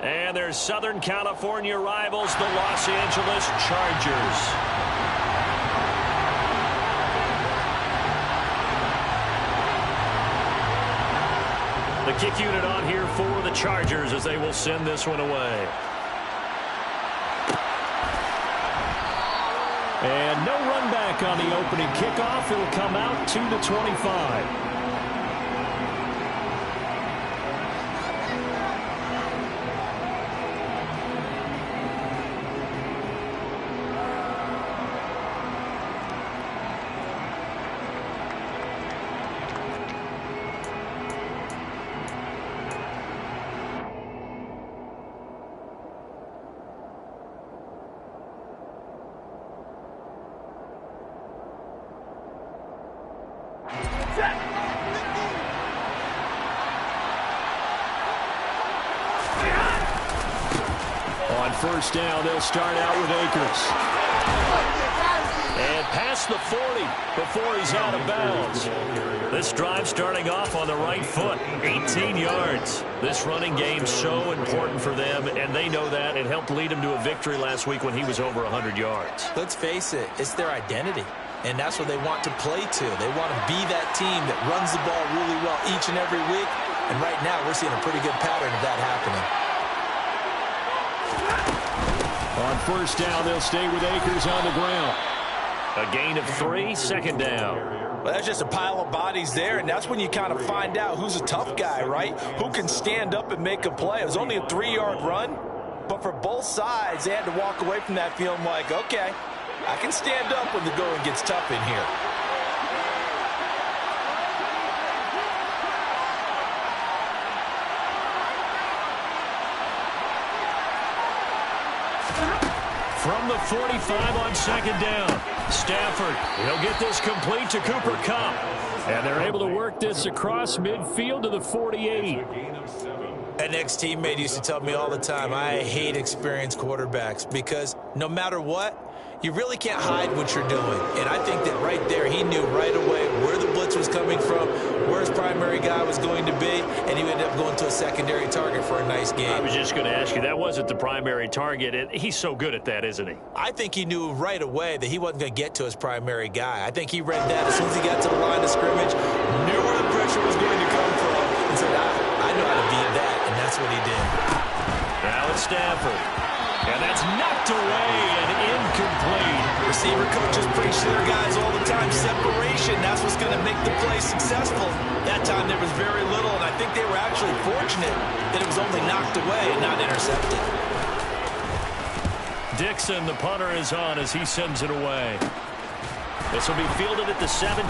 And their Southern California rivals, the Los Angeles Chargers. The kick unit on here for the Chargers as they will send this one away. And no run back on the opening kickoff. It'll come out to the 25. On first down, they'll start out with Akers. And past the 40 before he's out of bounds. This drive starting off on the right foot, 18 yards. This running game so important for them, and they know that. It helped lead them to a victory last week when he was over 100 yards. Let's face it, it's their identity. And that's what they want to play to. They want to be that team that runs the ball really well each and every week. And right now, we're seeing a pretty good pattern of that happening. On first down, they'll stay with Akers on the ground. A gain of 3, second down. Well, that's just a pile of bodies there, and that's when you kind of find out who's a tough guy, right? Who can stand up and make a play. It was only a 3-yard run, but for both sides, they had to walk away from that feeling like, okay, I can stand up when the going gets tough in here. From the 45 on second down, Stafford, he'll get this complete to Cooper Kupp. And they're able to work this across midfield to the 48. An ex-teammate used to tell me all the time, I hate experienced quarterbacks because no matter what, you really can't hide what you're doing. And I think that right there, he knew right away where the blitz was coming from, where his primary guy was going to be, and he ended up going to a secondary target for a nice game. I was just going to ask you, that wasn't the primary target. He's so good at that, isn't he? I think he knew right away that he wasn't going to get to his primary guy. I think he read that as soon as he got to the line of scrimmage, knew where the pressure was going to come from, and said, I know how to beat that, and that's what he did. Now it's Stafford. And that's knocked away and incomplete. Receiver coaches preach to their guys all the time. Separation, that's what's going to make the play successful. That time there was very little, and I think they were actually fortunate that it was only knocked away and not intercepted. Dixon, the punter, is on as he sends it away. This will be fielded at the 17.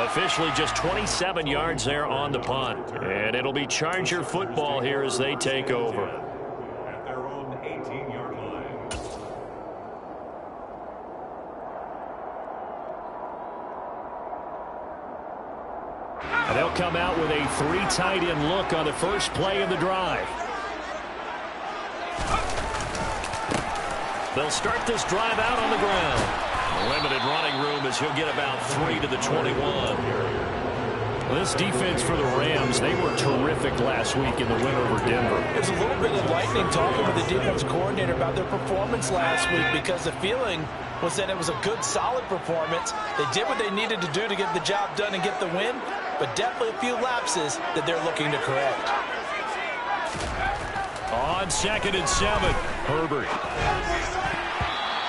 Officially just 27 yards there on the punt. And it'll be Charger football here as they take over. And they'll come out with a 3 tight end look on the first play of the drive. They'll start this drive out on the ground. Limited running room as he'll get about 3 to the 21. This defense for the Rams, they were terrific last week in the win over Denver. There's a little bit of lightning talking with the defense coordinator about their performance last week because the feeling was that it was a good, solid performance. They did what they needed to do to get the job done and get the win, but definitely a few lapses that they're looking to correct. On 2nd and 7, Herbert.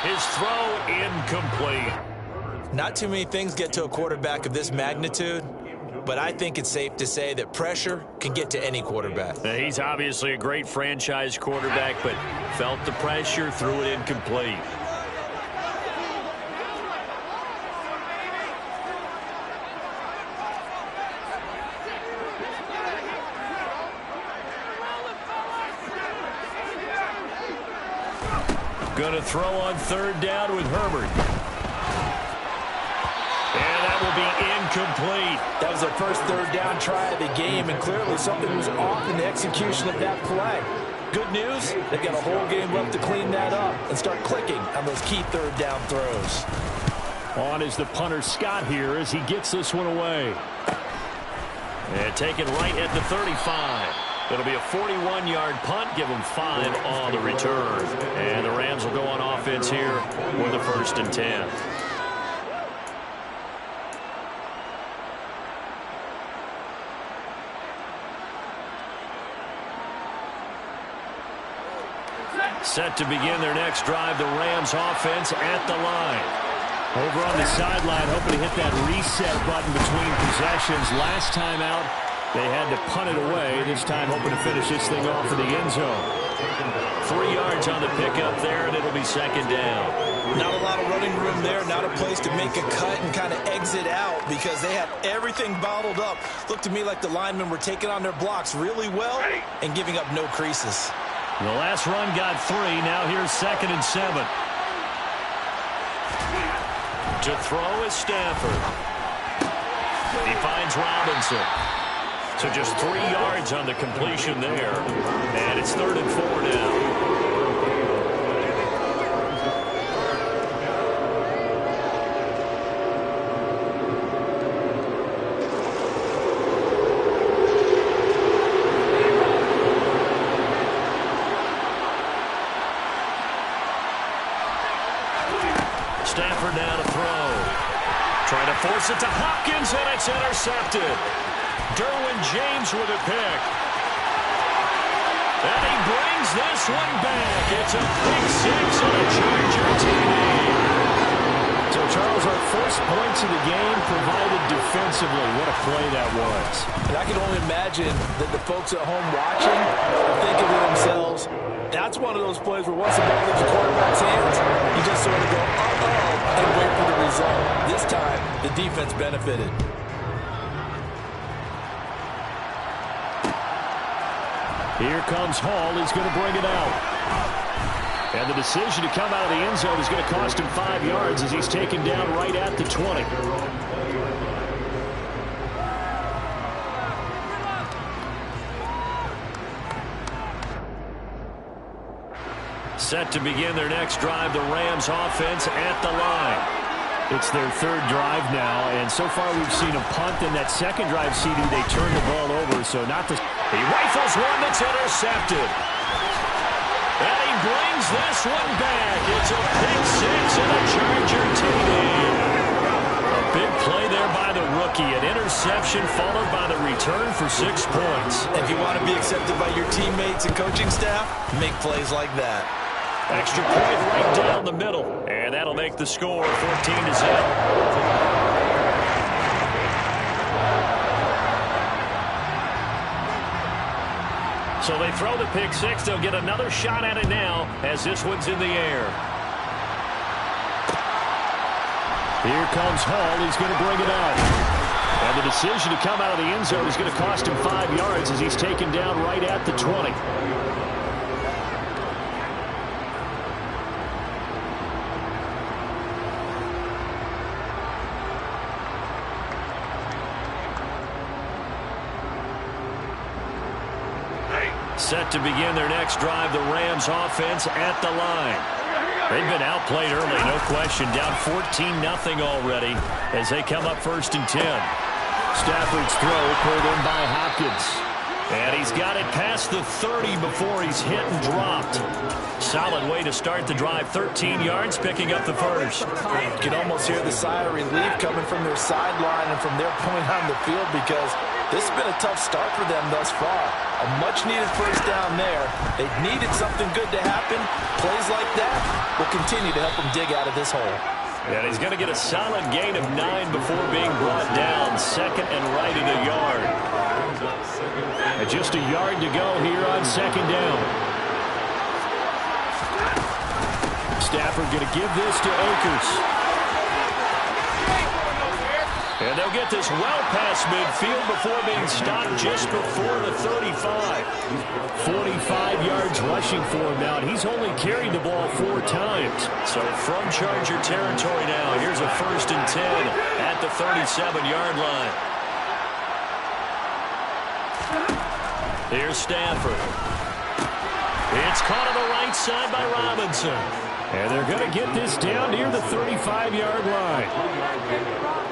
His throw incomplete. Not too many things get to a quarterback of this magnitude, but I think it's safe to say that pressure can get to any quarterback. He's obviously a great franchise quarterback, but felt the pressure, threw it incomplete. Going to throw on 3rd down with Herbert. And that will be incomplete. That was their first 3rd down try of the game, and clearly something was off in the execution of that play. Good news, they've got a whole game left to clean that up and start clicking on those key 3rd down throws. On is the punter Scott here as he gets this one away. And taken right at the 35. It'll be a 41-yard punt. Give them 5 on the return. And the Rams will go on offense here with a 1st and 10. Set to begin their next drive, the Rams offense at the line. Over on the sideline, hoping to hit that reset button between possessions. Last time out, they had to punt it away. This time hoping to finish this thing off in the end zone. 3 yards on the pickup there, and it'll be 2nd down. Not a lot of running room there, not a place to make a cut and kind of exit out because they had everything bottled up. Looked to me like the linemen were taking on their blocks really well and giving up no creases. The last run got 3. Now here's 2nd and 7. To throw is Stafford. He finds Robinson. So just 3 yards on the completion there. And it's 3rd and 4 now. Stafford now to throw. Trying to force it to Hopkins, and it's intercepted. Derwin James with a pick. And he brings this one back. It's a big 6 and a Charger TD. So, Charles, our first points of the game provided defensively. What a play that was. And I can only imagine that the folks at home watching are thinking to themselves, that's one of those plays where once the ball leaves the quarterback's hands, you just sort of go, uh-oh, and wait for the result. This time, the defense benefited. Here comes Hall. He's going to bring it out. And the decision to come out of the end zone is going to cost him 5 yards as he's taken down right at the 20. Set to begin their next drive, the Rams offense at the line. It's their 3rd drive now, and so far we've seen a punt. In that 2nd drive, CD, they turned the ball over, so not the... He rifles one that's intercepted. And he brings this one back. It's a big 6 and a Charger TD. A big play there by the rookie. An interception followed by the return for 6 points. If you want to be accepted by your teammates and coaching staff, make plays like that. Extra point right down the middle. And that'll make the score 14-0. So they throw the pick 6. They'll get another shot at it now as this one's in the air. Here comes Hall. He's going to bring it out. And the decision to come out of the end zone is going to cost him 5 yards as he's taken down right at the 20. Set to begin their next drive, the Rams offense at the line. They've been outplayed early, no question. Down 14-0 already as they come up 1st and 10. Stafford's throw pulled in by Hopkins. And he's got it past the 30 before he's hit and dropped. Solid way to start the drive. 13 yards, picking up the 1st. You can almost hear the sigh of relief coming from their sideline and from their point on the field because this has been a tough start for them thus far. A much-needed 1st down there. They needed something good to happen. Plays like that will continue to help them dig out of this hole. And he's going to get a solid gain of 9 before being brought down. 2nd and right at a yard. And just a yard to go here on 2nd down. Stafford going to give this to Akers. And they'll get this well past midfield before being stopped just before the 35. 45 yards rushing for him now, and he's only carried the ball 4 times. So from Charger territory now, here's a 1st and 10 at the 37-yard line. Here's Stafford. It's caught on the right side by Robinson. And they're going to get this down near the 35-yard line.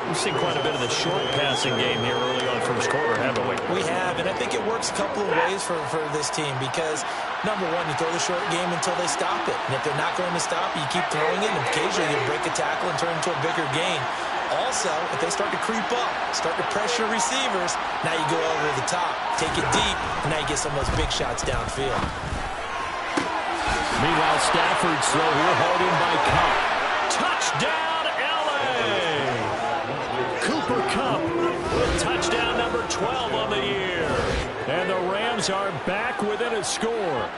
We've seen quite a bit of the short passing game here early on first quarter, haven't we? We have, and I think it works a couple of ways for this team because, number one, you throw the short game until they stop it. And if they're not going to stop it, you keep throwing it, and occasionally you break a tackle and turn it into a bigger gain. Also, if they start to creep up, start to pressure receivers, now you go over the top, take it deep, and now you get some of those big shots downfield. Meanwhile, Stafford's throw here hauled in by Kupp. Touchdown, L.A. Cooper Kupp with touchdown number 12 on the year. And the Rams are back within a score.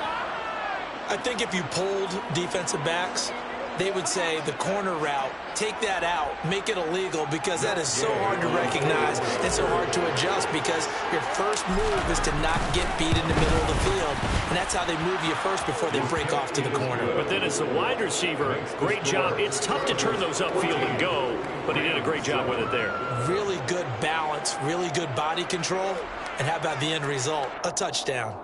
I think if you polled defensive backs, they would say the corner route, take that out, make it illegal, because that is so hard to recognize and so hard to adjust because your first move is to not get beat in the middle of the field. And that's how they move you first before they break off to the corner. But then as the wide receiver, great job. It's tough to turn those upfield and go, but he did a great job with it there. Really good balance, really good body control. And how about the end result? A touchdown.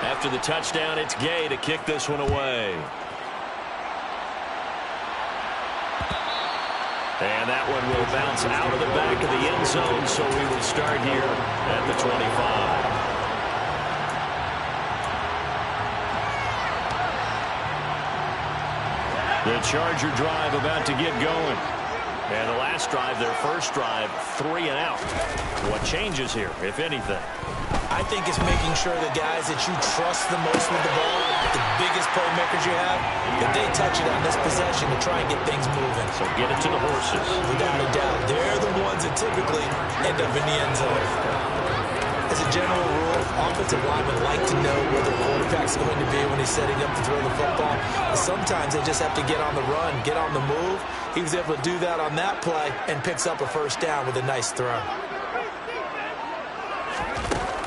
After the touchdown, it's Gay to kick this one away. And that one will bounce out of the back of the end zone, so we will start here at the 25. The Charger drive about to get going. And the last drive, their first drive, 3 and out. What changes here, if anything? I think it's making sure the guys that you trust the most with the ball, the biggest playmakers you have, that they touch it on this possession to try and get things moving. So get it to the horses. Without a doubt, they're the ones that typically end up in the end zone. As a general rule, offensive linemen like to know where the quarterback's going to be when he's setting up to throw the football. And sometimes they just have to get on the run, get on the move. He was able to do that on that play and picks up a first down with a nice throw.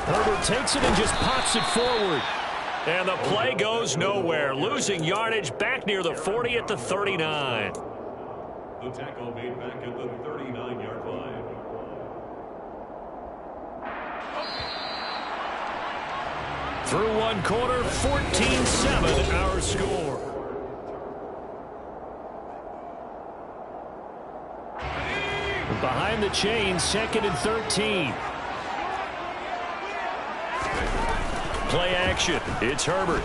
Herbert takes it and just pops it forward. And the play goes nowhere. Losing yardage back near the 40 at the 39. The tackle made back at the 39-yard line. Through one quarter, 14-7 our score. Behind the chains, 2nd and 13. Play action. It's Herbert.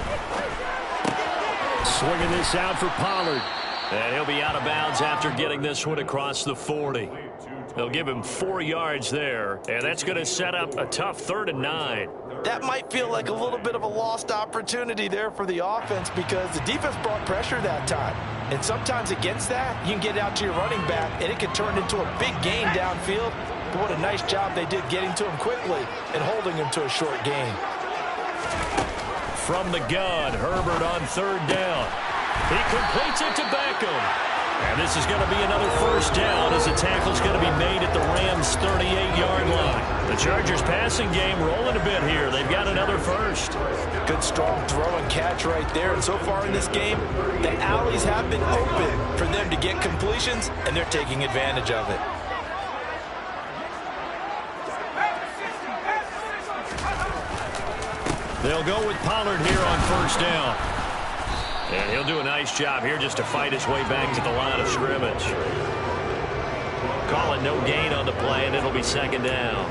Swinging this out for Pollard. And he'll be out of bounds after getting this one across the 40. They'll give him 4 yards there, and that's going to set up a tough 3rd and 9. That might feel like a little bit of a lost opportunity there for the offense because the defense brought pressure that time. And sometimes against that, you can get out to your running back, and it can turn into a big gain downfield. But what a nice job they did getting to him quickly and holding him to a short gain. From the gun, Herbert on 3rd down. He completes it to Beckham. And this is going to be another first down as the tackle's going to be made at the Rams' 38-yard line. The Chargers passing game rolling a bit here. They've got another first. Good strong throw and catch right there. And so far in this game, the alleys have been open for them to get completions, and they're taking advantage of it. They'll go with Pollard here on first down. And he'll do a nice job here just to fight his way back to the line of scrimmage. Call it no gain on the play, and it'll be 2nd down.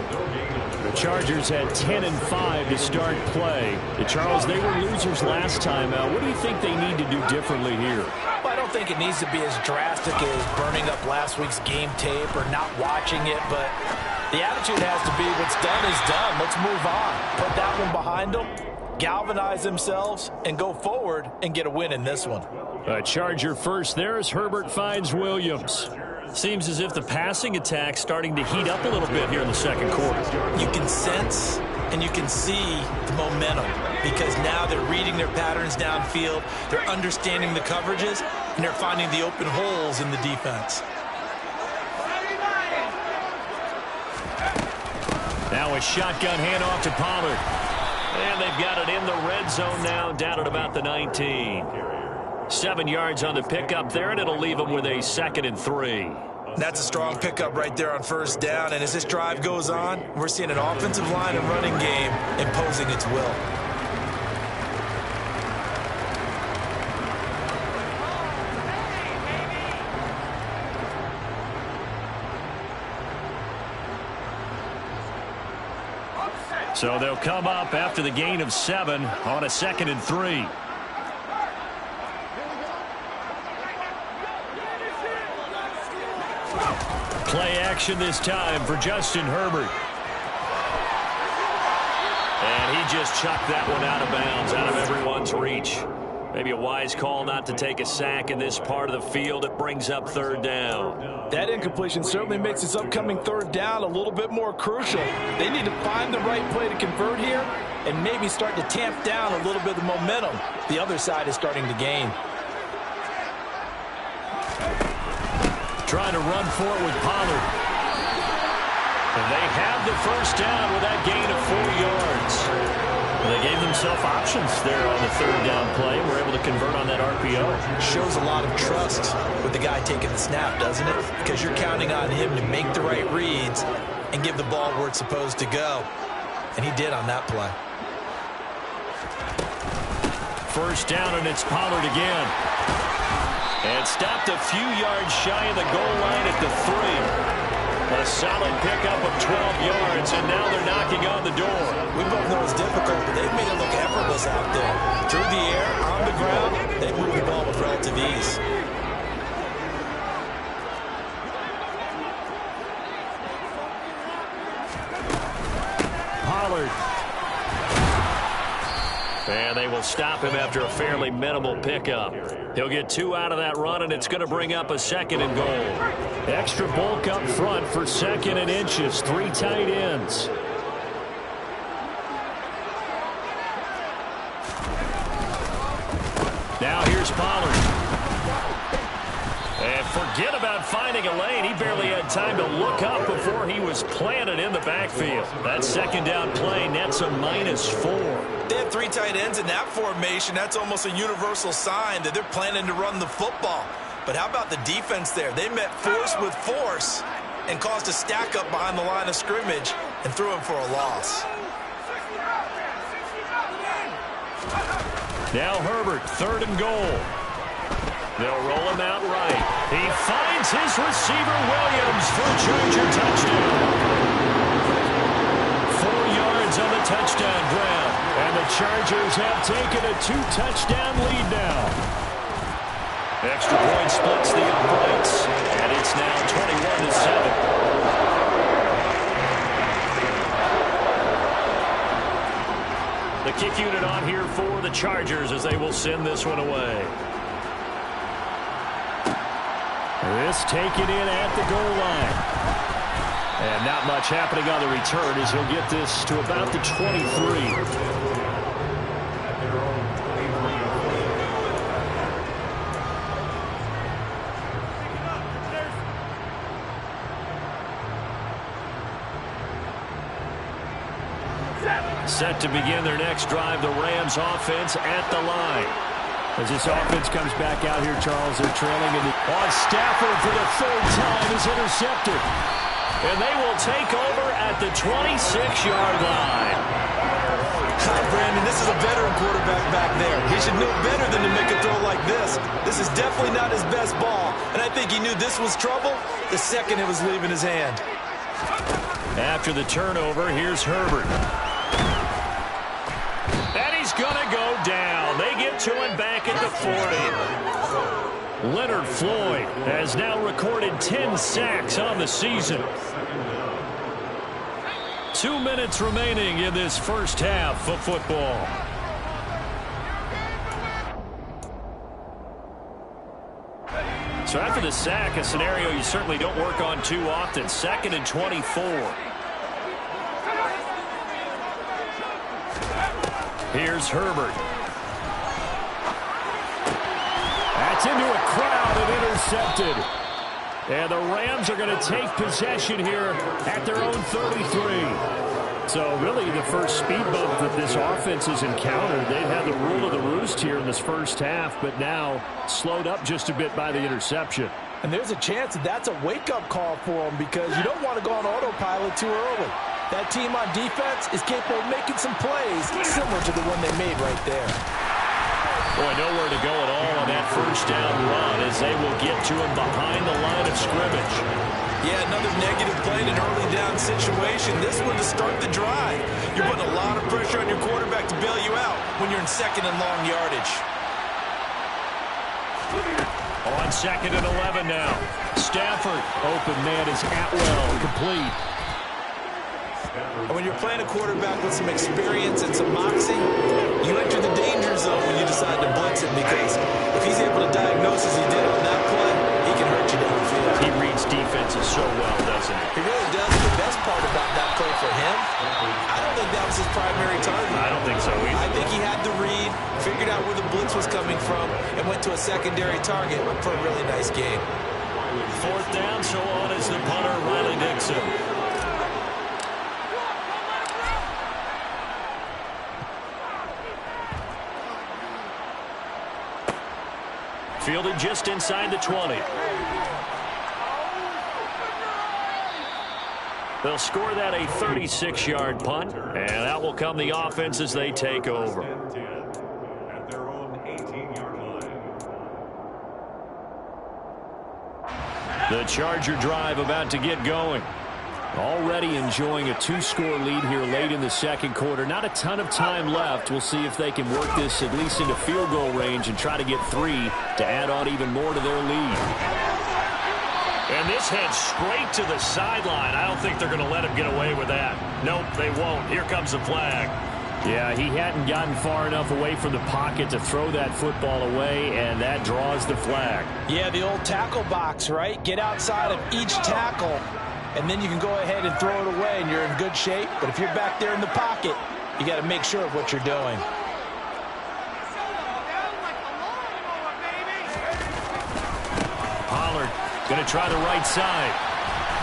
The Chargers had 10 and 5 to start play. Charles, they were losers last time. What do you think they need to do differently here? Well, I don't think it needs to be as drastic as burning up last week's game tape or not watching it, but the attitude has to be what's done is done. Let's move on. Put that one behind them, galvanize themselves, and go forward and get a win in this one. A Charger first there as Herbert finds Williams. Seems as if the passing attack's starting to heat up a little bit here in the 2nd quarter. You can sense and you can see the momentum because now they're reading their patterns downfield, they're understanding the coverages, and they're finding the open holes in the defense. Now a shotgun handoff to Pollard. And they've got it in the red zone now, down at about the 19. 7 yards on the pickup there, and it'll leave them with a 2nd and 3. That's a strong pickup right there on first down. And as this drive goes on, we're seeing an offensive line and running game imposing its will. So they'll come up after the gain of 7 on a 2nd and 3. Play action this time for Justin Herbert. And he just chucked that one out of bounds, out of everyone's reach. Maybe a wise call not to take a sack in this part of the field. It brings up 3rd down. That incompletion certainly makes this upcoming 3rd down a little bit more crucial. They need to find the right play to convert here and maybe start to tamp down a little bit of the momentum the other side is starting to gain. Trying to run for it with Pollard. And they have the first down with that gain of 4 yards. They gave themselves options there on the 3rd down play. We're able to convert on that RPO. Shows a lot of trust with the guy taking the snap, doesn't it? Because you're counting on him to make the right reads and give the ball where it's supposed to go. And he did on that play. First down, and it's Pollard again. And stopped a few yards shy of the goal line at the 3. A solid pickup of 12 yards, and now they're knocking on the door. We both know it's difficult, but they've made it look effortless out there. Through the air, on the ground, they move the ball with relative ease. Pollard. And they will stop him after a fairly minimal pickup. He'll get 2 out of that run, and it's going to bring up a 2nd and goal. Extra bulk up front for 2nd and inches. 3 tight ends. Now here's Pollard. And forget about finding a lane. He barely had time to look up before he was planted in the backfield. That 2nd down play nets a -4. They have 3 tight ends in that formation. That's almost a universal sign that they're planning to run the football. But how about the defense there? They met force with force and caused a stack up behind the line of scrimmage and threw him for a loss. Now Herbert, 3rd and goal. They'll roll him out right. He finds his receiver, Williams, for a Charger touchdown. 4 yards on the touchdown grab. And the Chargers have taken a 2-touchdown lead now. Extra point splits the uprights. And it's now 21-7. The kick unit on here for the Chargers as they will send this one away. This taken in at the goal line. And not much happening on the return as he'll get this to about the 23. Set to begin their next drive, the Rams offense at the line. As this offense comes back out here, Charles, they're trailing. Stafford for the 3rd time is intercepted. And they will take over at the 26-yard line. Brandon, this is a veteran quarterback back there. He should know better than to make a throw like this. This is definitely not his best ball. And I think he knew this was trouble the second it was leaving his hand. After the turnover, here's Herbert. And he's going to go down. They get to him back at the 40. Leonard Floyd has now recorded 10 sacks on the season. 2 minutes remaining in this first half of football. So after the sack, a scenario you certainly don't work on too often. 2nd and 24. Here's Herbert. That's into a crowd and intercepted. And the Rams are going to take possession here at their own 33. So really the first speed bump that this offense has encountered. They've had the rule of the roost here in this first half, but now slowed up just a bit by the interception. And there's a chance that that's a wake-up call for them because you don't want to go on autopilot too early. That team on defense is capable of making some plays similar to the one they made right there. Boy, nowhere to go at all on that first down run as they will get to him behind the line of scrimmage. Yeah, another negative play in an early down situation. This one to start the drive. You're putting a lot of pressure on your quarterback to bail you out when you're in second and long yardage. On 2nd and 11 now. Stafford, open man is Atwell, complete. And when you're playing a quarterback with some experience and some moxie, you enter the danger zone when you decide to blitz him because if he's able to diagnose as he did on that play, he can hurt you downfield. He reads defenses so well, doesn't he? He really does. The best part about that play for him, I don't think that was his primary target. I don't think so either. I think he had the read, figured out where the blitz was coming from, and went to a secondary target for a really nice game. 4th down, so on is the punter, Riley Dixon. Fielded just inside the 20. They'll score that a 36-yard punt, and that will come the offense as they take over. At their own 18-yard line. The Charger drive about to get going. Already enjoying a 2-score lead here late in the second quarter. Not a ton of time left. We'll see if they can work this at least into field goal range and try to get 3 to add on even more to their lead. And this heads straight to the sideline. I don't think they're going to let him get away with that. Nope, they won't. Here comes the flag. Yeah, he hadn't gotten far enough away from the pocket to throw that football away, and that draws the flag. Yeah, the old tackle box, right? Get outside of each tackle, and then you can go ahead and throw it away, and you're in good shape. But if you're back there in the pocket, you got to make sure of what you're doing. Pollard going to try the right side.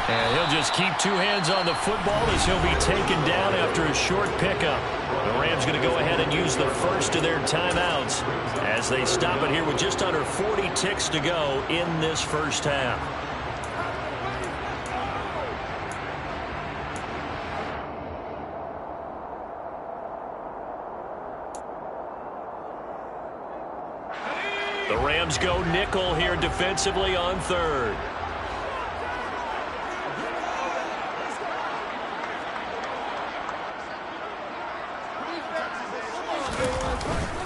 And he'll just keep 2 hands on the football as he'll be taken down after a short pickup. The Rams going to go ahead and use the first of their timeouts as they stop it here with just under 40 ticks to go in this first half. The Rams go nickel here defensively on 3rd.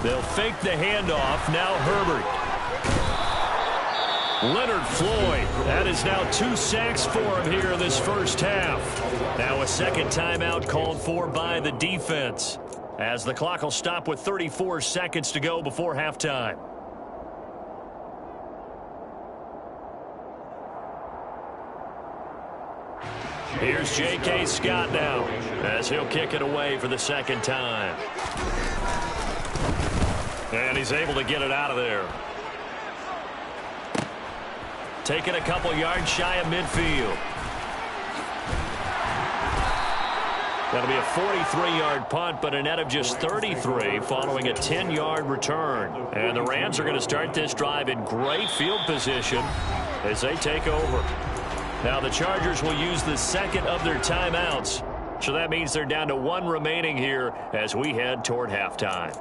They'll fake the handoff. Now Herbert. Leonard Floyd. That is now 2 sacks for him here in this first half. Now a second timeout called for by the defense, as the clock will stop with 34 seconds to go before halftime. Here's J.K. Scott now as he'll kick it away for the second time. And he's able to get it out of there. Taking a couple yards shy of midfield. That'll be a 43-yard punt, but a net of just 33 following a 10-yard return. And the Rams are going to start this drive in great field position as they take over. Now the Chargers will use the second of their timeouts. So that means they're down to 1 remaining here as we head toward halftime.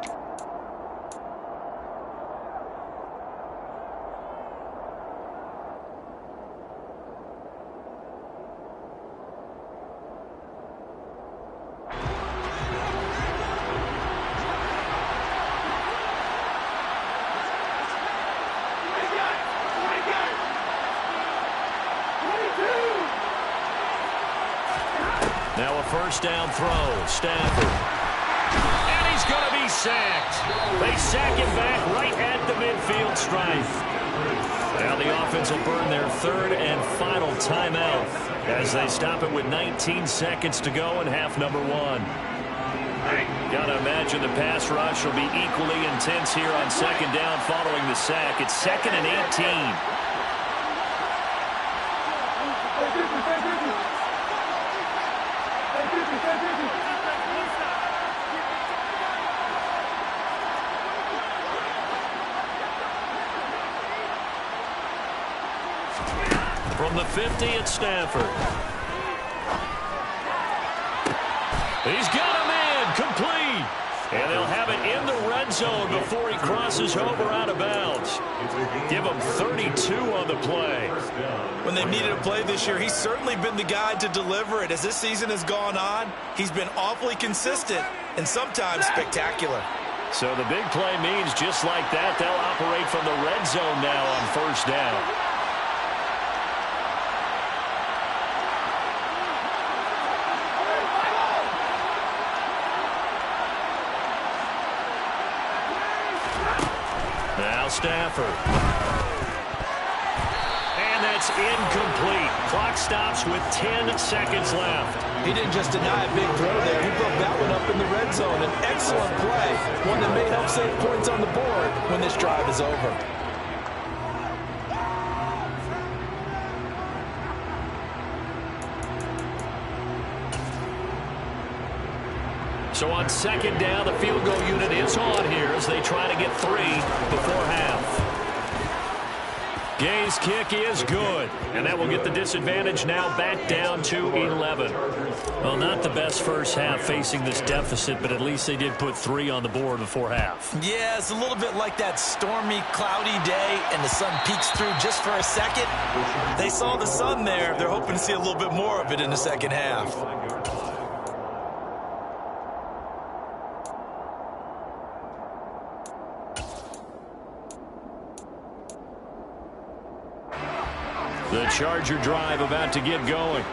Now a first down throw. Stafford. And he's going to be sacked. They sack him back right at the midfield stripe. Now the offense will burn their 3rd and final timeout as they stop it with 19 seconds to go in half number 1. Got to imagine the pass rush will be equally intense here on second down following the sack. It's 2nd and 18. From the 50, it's Stafford. He's got him in, complete. And they'll have it in the red zone before he crosses over out of bounds. Give him 32 on the play. When they needed a play this year, he's certainly been the guy to deliver it. As this season has gone on, he's been awfully consistent and sometimes spectacular. So the big play means just like that, they'll operate from the red zone now on first down. Now Stafford. And that's incomplete. Clock stops with 10 seconds left. He didn't just deny a big throw there. He broke that one up in the red zone. An excellent play. One that may help save points on the board when this drive is over. So on second down, the field goal unit is on here as they try to get 3 before half. Gay's kick is good, and that will get the disadvantage now back down to 11. Well, not the best first half facing this deficit, but at least they did put 3 on the board before half. Yeah, it's a little bit like that stormy, cloudy day, and the sun peeks through just for a second. They saw the sun there. They're hoping to see a little bit more of it in the second half. The Charger drive about to get going.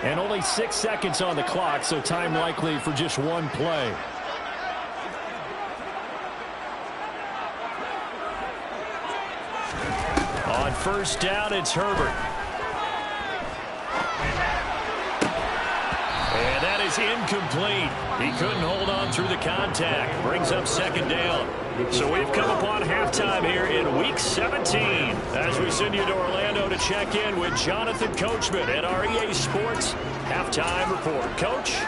And only 6 seconds on the clock, so time likely for just one play. On first down, it's Herbert. And that is incomplete. He couldn't hold on through the contact. Brings up second down. So we've come upon halftime here in Week 17 as we send you to Orlando to check in with Jonathan Coachman at our EA Sports Halftime Report. Coach?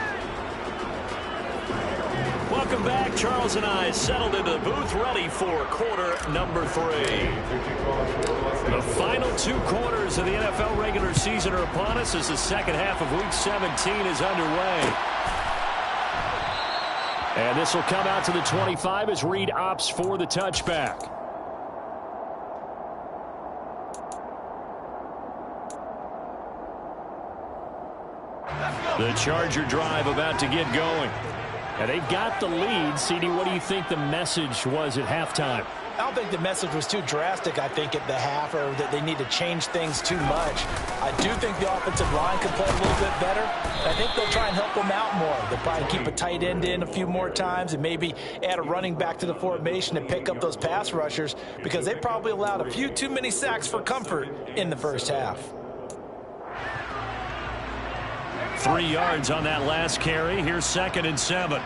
Welcome back. Charles and I settled into the booth ready for quarter number 3. The final 2 quarters of the NFL regular season are upon us as the second half of Week 17 is underway. And this will come out to the 25 as Reed opts for the touchback. The Charger drive about to get going. And they've got the lead. CD, what do you think the message was at halftime? I don't think the message was too drastic, I think, at the half, or that they need to change things too much. I do think the offensive line can play a little bit better. I think they'll try and help them out more. They'll probably keep a tight end in a few more times and maybe add a running back to the formation to pick up those pass rushers because they probably allowed a few too many sacks for comfort in the first half. 3 yards on that last carry. Here's 2nd and 7.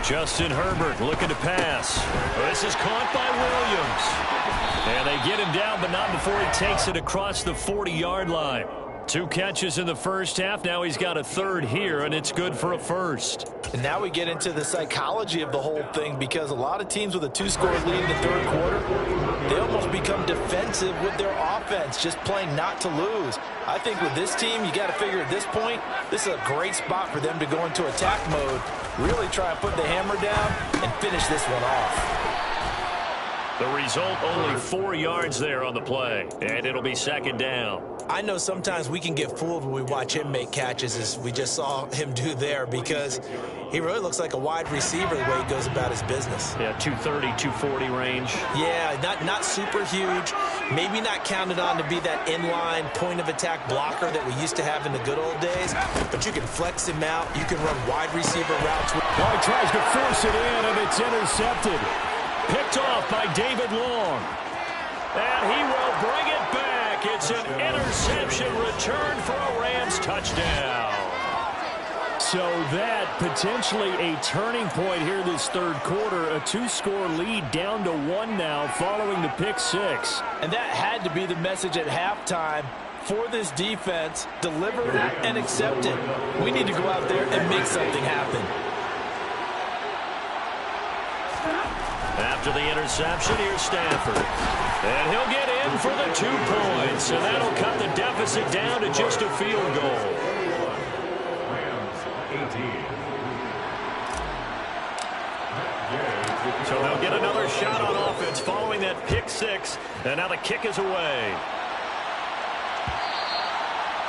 Justin Herbert looking to pass. This is caught by Williams. And they get him down, but not before he takes it across the 40-yard line. 2 catches in the first half. Now he's got a 3rd here, and it's good for a 1st. And now we get into the psychology of the whole thing because a lot of teams with a 2-score lead in the 3rd quarter, they almost become defensive with their offense, just playing not to lose. I think with this team, you got to figure at this point, this is a great spot for them to go into attack mode, really try and put the hammer down and finish this one off. The result, only 4 yards there on the play, and it'll be 2nd down. I know sometimes we can get fooled when we watch him make catches, as we just saw him do there, because he really looks like a wide receiver the way he goes about his business. Yeah, 230, 240 range. Yeah, not super huge. Maybe not counted on to be that inline point-of-attack blocker that we used to have in the good old days, but you can flex him out. You can run wide receiver routes. Well, he tries to force it in, and it's intercepted. Picked off by David Long. And he will bring it back. It's an interception return for a Rams touchdown. So that potentially a turning point here this 3rd quarter. A 2-score lead down to 1 now following the pick 6. And that had to be the message at halftime for this defense. Deliver and accept it. We need to go out there and make something happen. After the interception, here's Stafford. And he'll get in for the 2 points. And that'll cut the deficit down to just a field goal. So they'll get another shot on offense following that pick 6. And now the kick is away.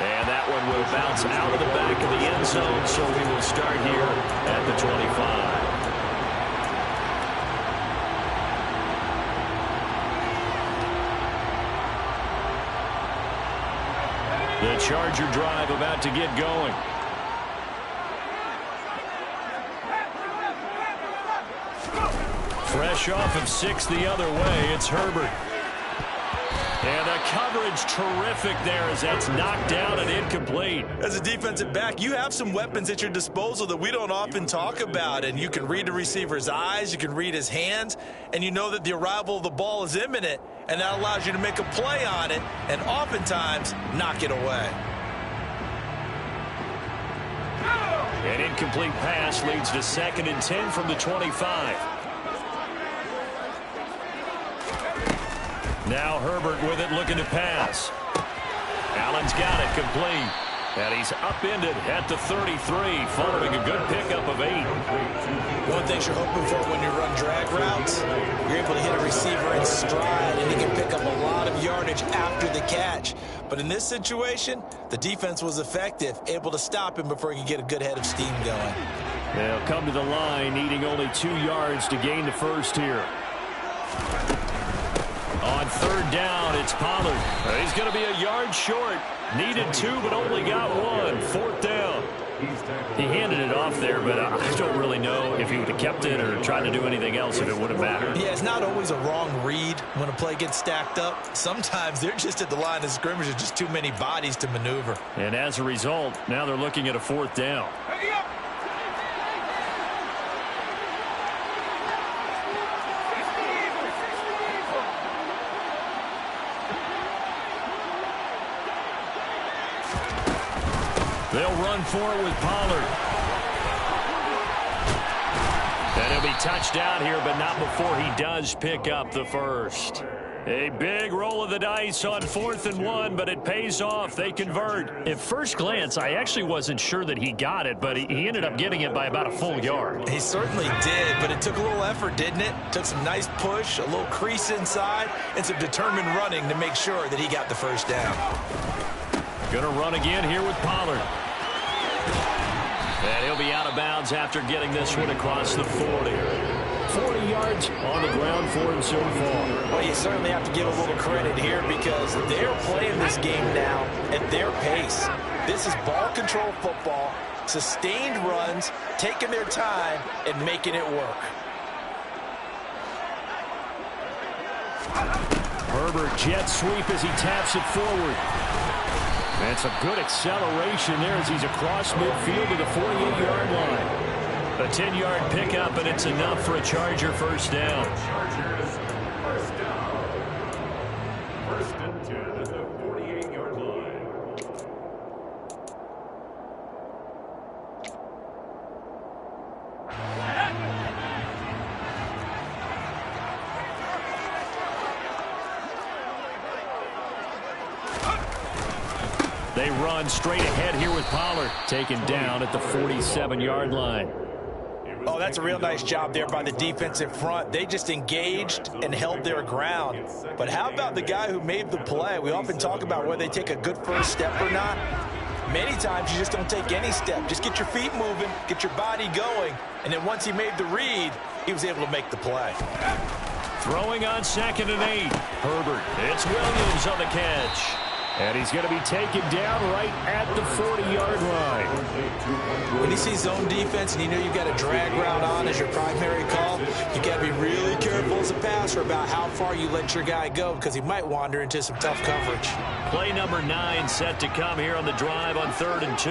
And that one will bounce out of the back of the end zone, so we will start here at the 25. The Charger drive about to get going. Fresh off of 6 the other way, it's Herbert. And the coverage terrific there as that's knocked down and incomplete. As a defensive back, you have some weapons at your disposal that we don't often talk about. And you can read the receiver's eyes, you can read his hands, and you know that the arrival of the ball is imminent. And that allows you to make a play on it and oftentimes knock it away. An incomplete pass leads to 2nd and 10 from the 25. Now Herbert with it, looking to pass. Allen's got it, complete. And he's upended at the 33, following a good pickup of 8. One thing you're hoping for when you run drag routes, you're able to hit a receiver in stride, and he can pick up a lot of yardage after the catch. But in this situation, the defense was effective, able to stop him before he could get a good head of steam going. They'll come to the line, needing only 2 yards to gain the first here. On 3rd down, it's Pollard. He's going to be a yard short. Needed 2, but only got 1. 4th down. He handed it off there, but I don't really know if he would have kept it or tried to do anything else if it would have mattered. Yeah, it's not always a wrong read when a play gets stacked up. Sometimes they're just at the line of scrimmage. There's just too many bodies to maneuver. And as a result, now they're looking at a 4th down. They'll run for it with Pollard. And he'll be touched down here, but not before he does pick up the first. A big roll of the dice on 4th and 1, but it pays off. They convert. At first glance, I actually wasn't sure that he got it, but he ended up getting it by about a full yard. He certainly did, but it took a little effort, didn't it? Took some nice push, a little crease inside, and some determined running to make sure that he got the first down. Going to run again here with Pollard. And he'll be out of bounds after getting this one across the 40. 40 yards on the ground for him so far. Well, you certainly have to give a little credit here because they're playing this game now at their pace. This is ball control football, sustained runs, taking their time, and making it work. Herbert jet sweep as he taps it forward. And some good acceleration there as he's across midfield to the 48-yard line. A 10-yard pickup, and it's enough for a Charger first down. Chargers first down. 1st and 10 at the 48-yard line. They run straight ahead here with Pollard, taken down at the 47-yard line. Oh, that's a real nice job there by the defensive front. They just engaged and held their ground. But how about the guy who made the play? We often talk about whether they take a good first step or not. Many times you just don't take any step. Just get your feet moving, get your body going, and then once he made the read, he was able to make the play. Throwing on 2nd and 8. Herbert. It's Williams on the catch. And he's going to be taken down right at the 40-yard line. When you see zone defense and you know you've got a drag route on as your primary call, you got to be really careful as a passer about how far you let your guy go because he might wander into some tough coverage. Play number 9 set to come here on the drive on 3rd and 2.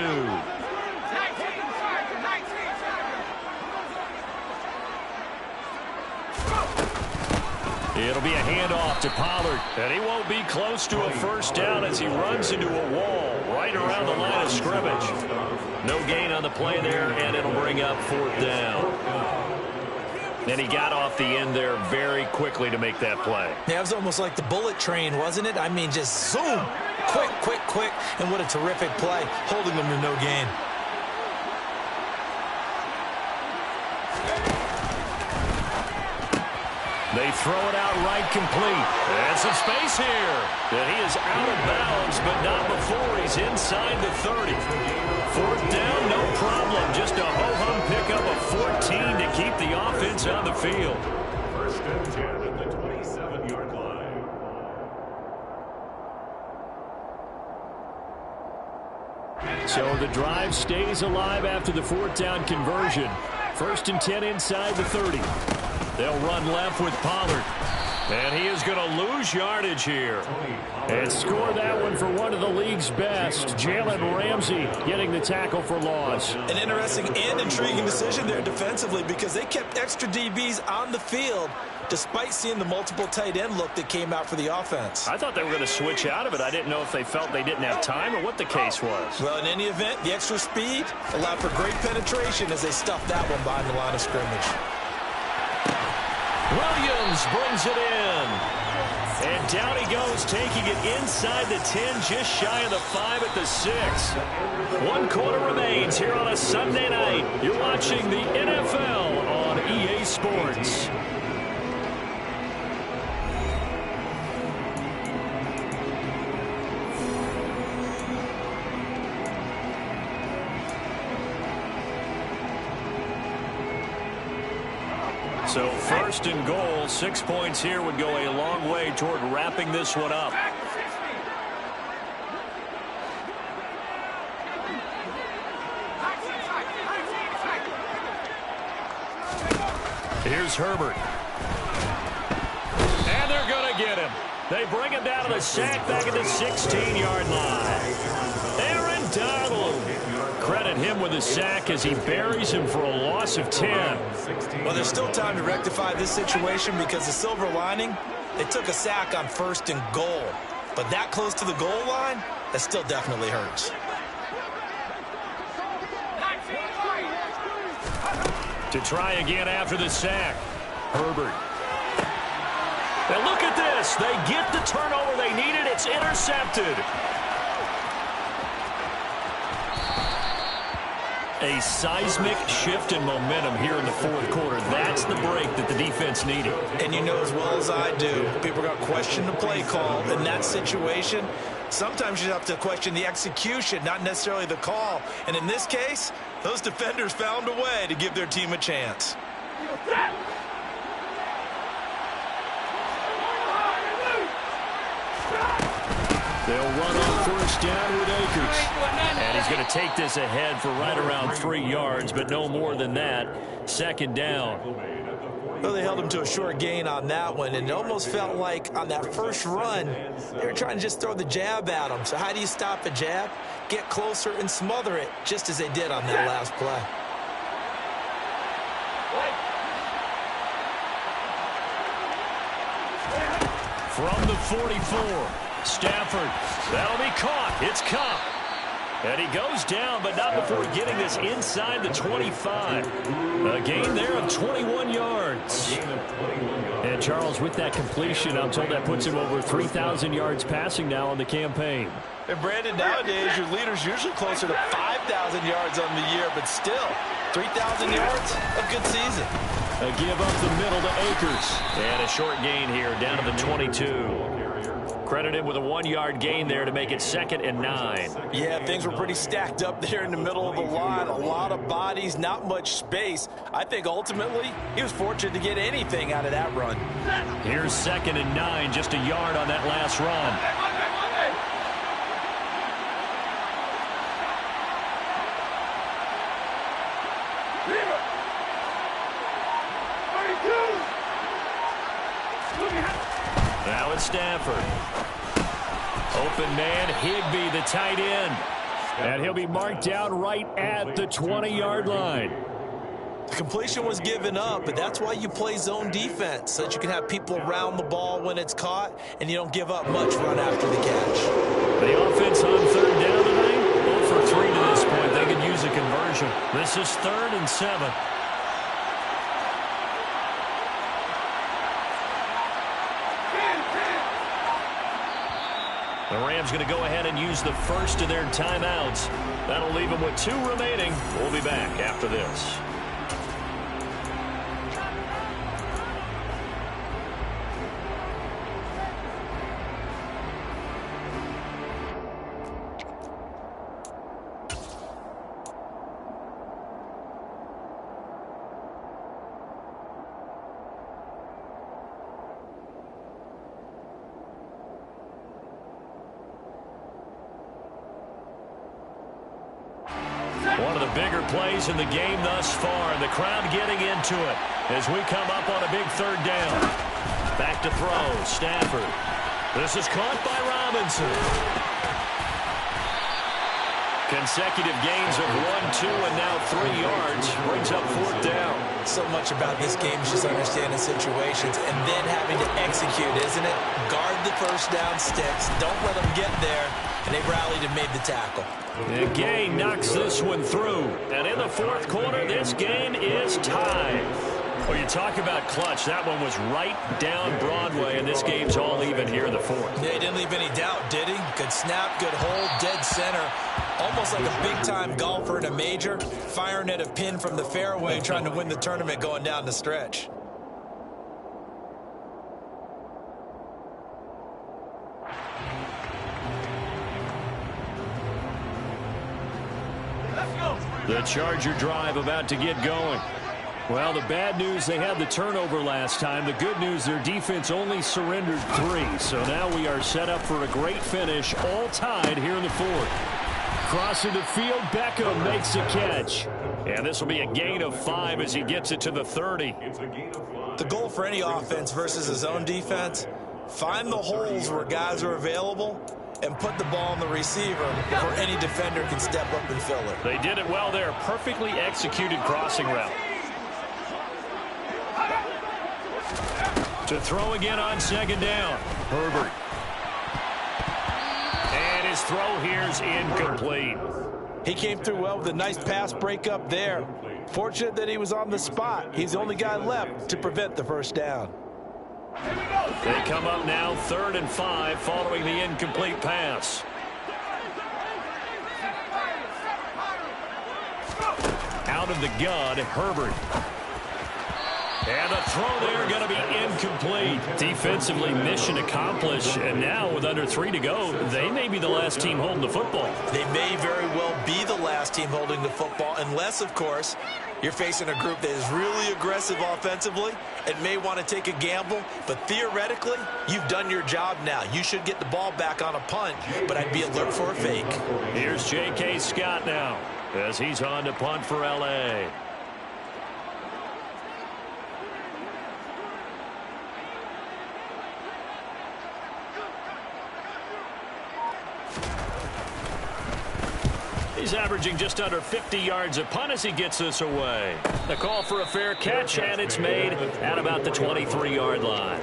It'll be a handoff to Pollard, and he won't be close to a first down as he runs into a wall right around the line of scrimmage. No gain on the play there, and it'll bring up 4th down. And he got off the end there very quickly to make that play. Yeah, it was almost like the bullet train, wasn't it? I mean, just zoom. Quick, quick, quick. And what a terrific play, holding them to no gain. They throw it out right complete. And some space here. And he is out of bounds, but not before he's inside the 30. Fourth down, no problem. Just a ho-hum pickup of 14 to keep the offense on the field. First and 10 at the 27-yard line. So the drive stays alive after the fourth down conversion. First and 10 inside the 30. They'll run left with Pollard. And he is going to lose yardage here. And score that one for one of the league's best. Jalen Ramsey getting the tackle for loss. An interesting and intriguing decision there defensively because they kept extra DBs on the field despite seeing the multiple tight end look that came out for the offense. I thought they were going to switch out of it. I didn't know if they felt they didn't have time or what the case was. Well, in any event, the extra speed allowed for great penetration as they stuffed that one behind the line of scrimmage. Williams brings it in. And down he goes, taking it inside the 10, just shy of the 5 at the 6. 1 quarter remains here on a Sunday night. You're watching the NFL on EA Sports. So first and goal, 6 points here would go a long way toward wrapping this one up. Here's Herbert. And they're going to get him. They bring him down to the sack back at the 16-yard line. Aaron Donald. Credit him with a sack as he buries him for a loss of 10. Well, there's still time to rectify this situation because the silver lining, they took a sack on first and goal. But that close to the goal line, that still definitely hurts. To try again after the sack. Herbert. And look at this. They get the turnover they needed. It's intercepted. A seismic shift in momentum here in the fourth quarter. That's the break that the defense needed. And you know as well as I do, people are going to question the play call in that situation. Sometimes you have to question the execution, not necessarily the call. And in this case, those defenders found a way to give their team a chance. They'll run on first down with Akers. And he's going to take this ahead for right around 3 yards, but no more than that. Second down. Well, they held him to a short gain on that one, and it almost felt like on that first run, they were trying to just throw the jab at him. So how do you stop a jab? Get closer and smother it, just as they did on that last play. From the 44, Stafford. That'll be caught. It's Kupp. And he goes down, but not before getting this inside the 25. A gain there of 21 yards. And Charles, with that completion, I'm told that puts him over 3,000 yards passing now on the campaign. And Brandon, nowadays your leader's usually closer to 5,000 yards on the year, but still, 3,000 yards, a good season. A give up the middle to Akers. And a short gain here, down to the 22. Credit him with a 1-yard gain there to make it 2nd and 9. Yeah, things were pretty stacked up there in the middle of the line. A lot of bodies, not much space. I think ultimately he was fortunate to get anything out of that run. Here's 2nd and 9, just a yard on that last run. Now it's Stafford. Open man, Higbee, the tight end. And he'll be marked down right at the 20-yard line. The completion was given up, but that's why you play zone defense, so that you can have people around the ball when it's caught, and you don't give up much run after the catch. The offense on 3rd down tonight, 0 for 3 to this point. They could use a conversion. This is 3rd and 7. The Rams going to go ahead and use the first of their timeouts. That'll leave them with 2 remaining. We'll be back after this. One of the bigger plays in the game thus far, and the crowd getting into it as we come up on a big 3rd down. Back to throw, Stafford. This is caught by Robinson. Consecutive gains of 1, 2, and now 3 yards. Brings up 4th down. So much about this game is just understanding situations and then having to execute, isn't it? Guard the first down sticks. Don't let them get there. And they rallied and made the tackle. And Gay knocks this one through. And in the 4th quarter, this game is tied. Well, you talk about clutch. That one was right down Broadway, and this game's all even here in the 4th. Yeah, he didn't leave any doubt, did he? Good snap, good hold, dead center. Almost like a big-time golfer in a major, firing at a pin from the fairway, trying to win the tournament going down the stretch. The Charger drive about to get going. Well, the bad news, they had the turnover last time. The good news, their defense only surrendered 3. So now we are set up for a great finish, all tied here in the 4th. Crossing the field, Beckham makes a catch. And this will be a gain of 5 as he gets it to the 30. The goal for any offense versus his own defense, find the holes where guys are available and put the ball on the receiver before any defender can step up and fill it. They did it well there. Perfectly executed crossing route. To throw again on 2nd down. Herbert. And his throw here's incomplete. He came through well with a nice pass breakup there. Fortunate that he was on the spot. He's the only guy left to prevent the 1st down. They come up now 3rd and 5 following the incomplete pass. Out of the gun, Herbert. And the throw there going to be incomplete. Defensively, mission accomplished. And now with under 3 to go, they may be the last team holding the football. They may very well be the last team holding the football, unless, of course, you're facing a group that is really aggressive offensively and may want to take a gamble. But theoretically, you've done your job now. You should get the ball back on a punt, but I'd be alert for a fake. Here's J.K. Scott now as he's on to punt for L.A. He's averaging just under 50 yards a punt as he gets this away. The call for a fair catch, and it's made at about the 23-yard line.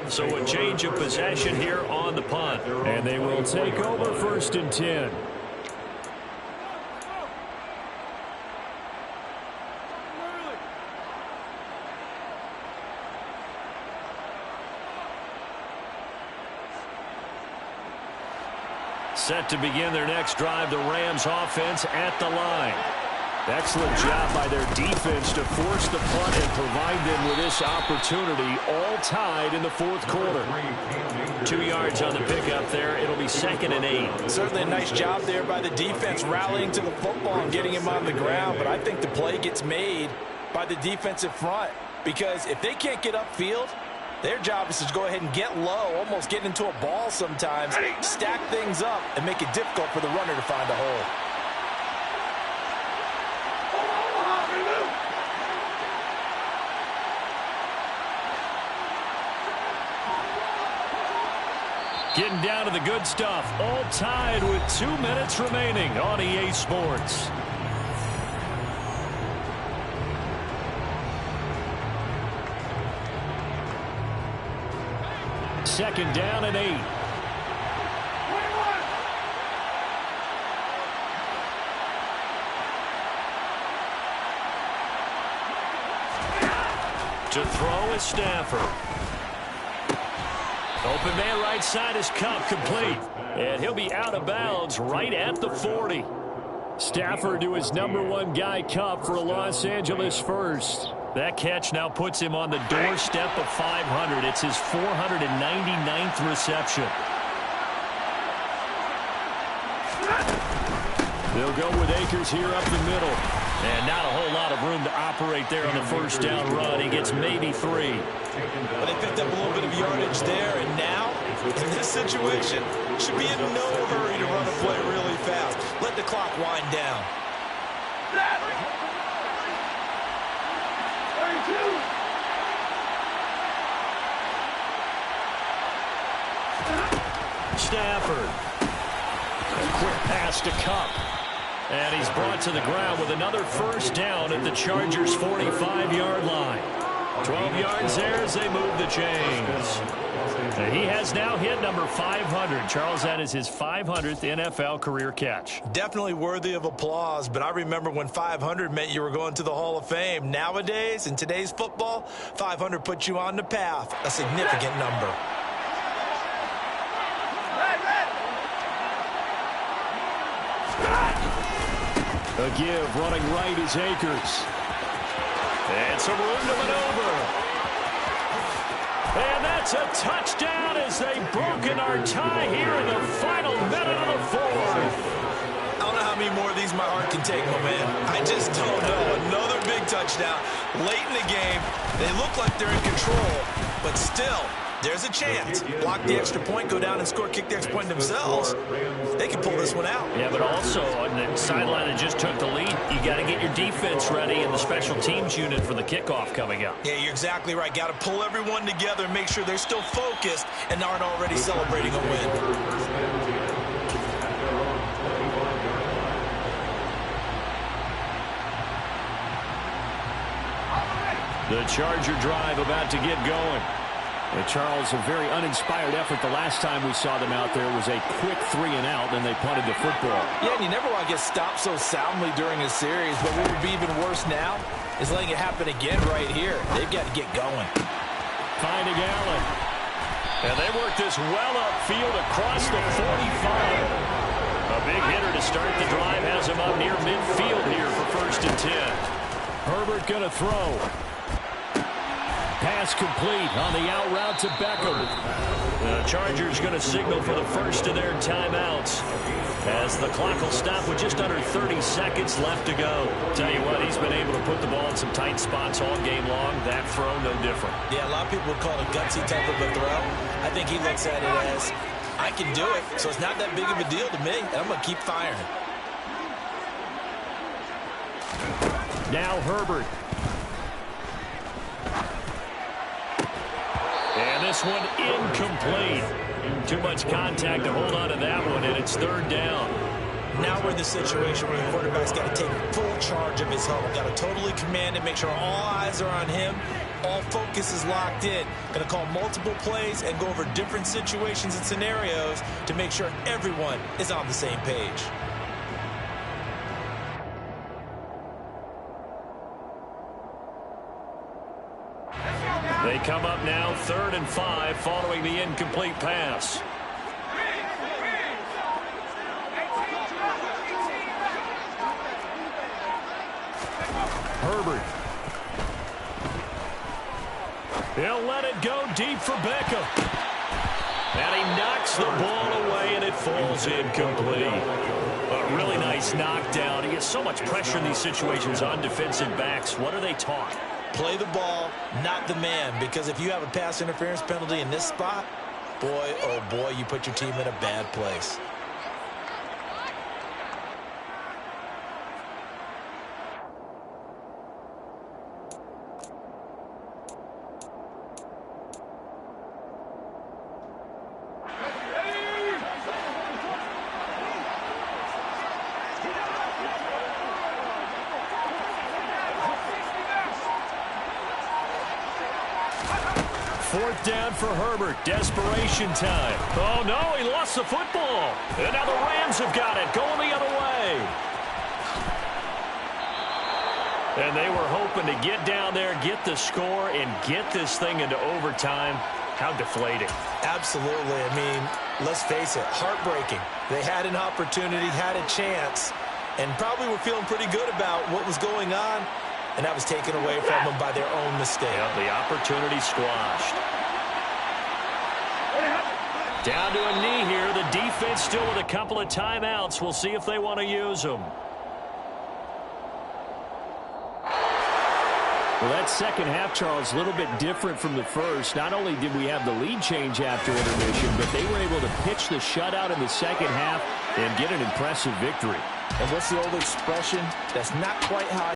So a change of possession here on the punt. And they will take over 1st and 10. Set to begin their next drive, the Rams offense at the line. Excellent job by their defense to force the punt and provide them with this opportunity, all tied in the 4th quarter. 2 yards on the pickup there. It'll be 2nd and 8. Certainly a nice job there by the defense rallying to the football and getting him on the ground. But I think the play gets made by the defensive front, because if they can't get upfield, their job is to go ahead and get low, almost get into a ball sometimes, stack things up, and make it difficult for the runner to find a hole. Getting down to the good stuff, all tied with 2 minutes remaining on EA Sports. Second down and 8. To throw is Stafford. Open man right side is Kupp, complete. And he'll be out of bounds right at the 40. Stafford to his #1 guy, Kupp, for a Los Angeles first. That catch now puts him on the doorstep of 500. It's his 499th reception. They'll go with Akers here up the middle. And not a whole lot of room to operate there on the first down run. He gets maybe 3. But they picked up a little bit of yardage there, and now, in this situation, should be in no hurry to run a play really fast. Let the clock wind down. Stafford. A quick pass to Kupp. And he's brought to the ground with another first down at the Chargers' 45-yard line. 12 yards there as they move the chains. And he has now hit number 500. Charles, that is his 500th NFL career catch. Definitely worthy of applause, but I remember when 500 meant you were going to the Hall of Fame. Nowadays, in today's football, 500 puts you on the path, a significant number. A give, running right is Akers. And some room to maneuver. And that's a touchdown as they've broken our tie here in the final minute of the fourth. I don't know how many more of these my heart can take, my man. I just don't know. Another big touchdown late in the game. They look like they're in control, but still, there's a chance. Block the extra point, go down and score, kick the extra point themselves. They can pull this one out. Yeah, but also on the sideline that just took the lead, you got to get your defense ready and the special teams unit for the kickoff coming up. Yeah, you're exactly right. Got to pull everyone together and make sure they're still focused and aren't already celebrating a win. The Charger drive about to get going. Charles, a very uninspired effort. The last time we saw them out there was a quick 3 and out, and they punted the football. Yeah, and you never want to get stopped so soundly during a series, but what would be even worse now is letting it happen again right here. They've got to get going. Finding Allen. And they work this well upfield across the 45. A big hitter to start the drive has him up near midfield here for 1st and 10. Herbert going to throw. Pass complete on the out route to Beckham. The Chargers going to signal for the first of their timeouts as the clock will stop with just under 30 seconds left to go. Tell you what, he's been able to put the ball in some tight spots all game long. That throw, no different. Yeah, a lot of people would call it a gutsy type of a throw. I think he looks at it as, I can do it, so it's not that big of a deal to me, and I'm going to keep firing. Now Herbert. And this one incomplete. Too much contact to hold on to that one, and it's 3rd down. Now we're in the situation where the quarterback's got to take full charge of his huddle. Got to totally command it, make sure all eyes are on him. All focus is locked in. Going to call multiple plays and go over different situations and scenarios to make sure everyone is on the same page. They come up now 3rd and 5 following the incomplete pass. Herbert. He'll let it go deep for Beckham. And he knocks the ball away, and it falls incomplete. A really nice knockdown. He gets so much pressure in these situations on defensive backs. What are they taught? Play the ball, not the man, because if you have a pass interference penalty in this spot, boy, oh boy, you put your team in a bad place. Fourth down for Herbert. Desperation time. Oh, no, he lost the football. And now the Rams have got it, going the other way. And they were hoping to get down there, get the score, and get this thing into overtime. How deflating. Absolutely. I mean, let's face it, heartbreaking. They had an opportunity, had a chance, and probably were feeling pretty good about what was going on, and that was taken away from them by their own mistake. Yep, the opportunity squashed. Down to a knee here. The defense still with a couple of timeouts. We'll see if they want to use them. Well, that second half, Charles, a little bit different from the first. Not only did we have the lead change after intermission, but they were able to pitch the shutout in the second half and get an impressive victory. And what's the old expression? That's not quite how